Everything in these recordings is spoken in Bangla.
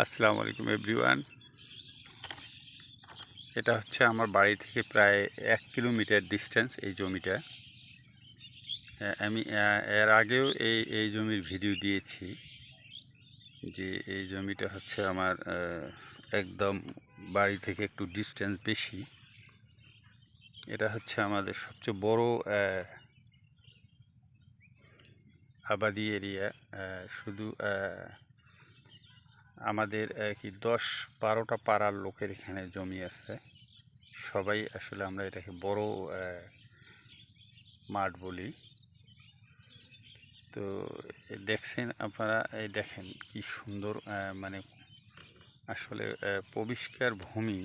আসসালামু আলাইকুম এভরিওয়ান। এটা হচ্ছে আমার বাড়ি থেকে প্রায় 1 কিলোমিটার ডিস্টেন্স এই জমিটা। আমি এর আগেও এই জমির ভিডিও দিয়েছি যে এই জমিটা হচ্ছে আমার একদম বাড়ি থেকে একটু ডিস্টেন্স বেশি। এটা হচ্ছে আমাদের সবচেয়ে বড় আবাদি এরিয়া। শুধু আমাদের কি 10-12টা পাড়ার লোকের এখানে জমি আছে। সবাই আসলে আমরা এটাকে বড় মাঠ বলি। তো দেখছেন আপনারা, এই দেখেন কি সুন্দর, মানে আসলে পরিষ্কার ভূমি,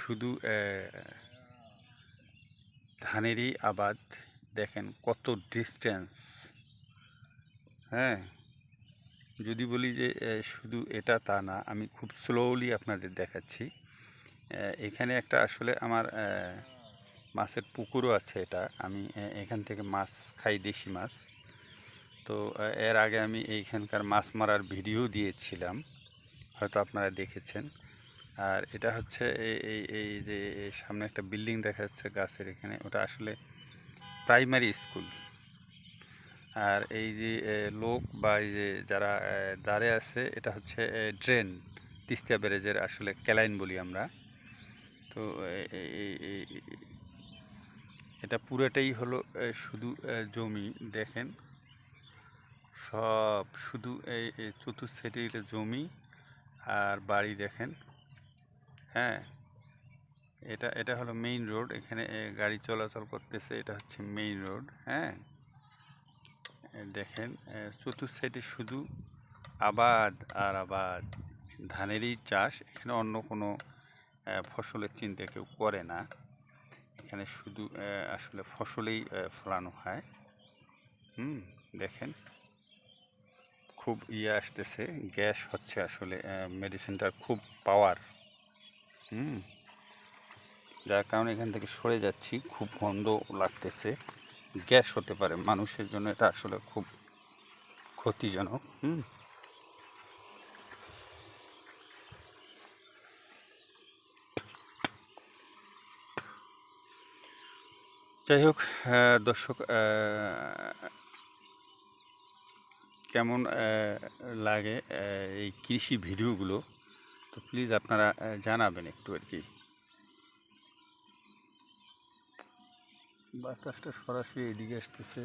শুধু ধানেরই আবাদ। দেখেন কত ডিস্টেন্স। হ্যাঁ, যদি বলি যে শুধু এটা তা না, আমি খুব স্লোলি আপনাদের দেখাচ্ছি। এখানে একটা আসলে আমার মাছের পুকুরও আছে। এটা আমি এখান থেকে মাছ খাই, দেশি মাছ। তো এর আগে আমি এইখানকার মাছ মারার ভিডিও দিয়েছিলাম, হয়তো আপনারা দেখেছেন। আর এটা হচ্ছে এই যে সামনে একটা বিল্ডিং দেখা যাচ্ছে গাছের এখানে, ওটা আসলে প্রাইমারি স্কুল। আর এই যে লোক বা এই যে যারা দাঁড়িয়ে আছে, এটা হচ্ছে ড্রেন, তিস্তা ব্যারেজের আসলে ক্যালাইন বলি আমরা। তো এটা পুরোটাই হলো শুধু জমি। দেখেন সব শুধু এই চতুর্থ সাইডে জমি আর বাড়ি দেখেন। হ্যাঁ, এটা হলো মেইন রোড, এখানে গাড়ি চলাচল করতেছে। এটা হচ্ছে মেইন রোড। হ্যাঁ, দেখেন চতুর্থ সাইডে শুধু আবাদ আর আবাদ, ধানেরই চাষ। এখানে অন্য কোনো ফসলের চিন্তা কেউ করে না। এখানে শুধু আসলে ফসলেই ফলানো হয়। দেখেন খুব আসতেছে, গ্যাস হচ্ছে আসলে মেডিসিনটার খুব পাওয়ার। যার কারণে এখান থেকে সরে যাচ্ছি, খুব গন্ধ লাগতেছে। গ্যাস হতে পারে মানুষের জন্য, এটা আসলে খুব ক্ষতিজনক। যাই হোক দর্শক, কেমন লাগে এই কৃষি ভিডিওগুলো, তো প্লিজ আপনারা জানাবেন একটু আর কি। বাতাসটা সরাসরি এদিকে আসতেছে।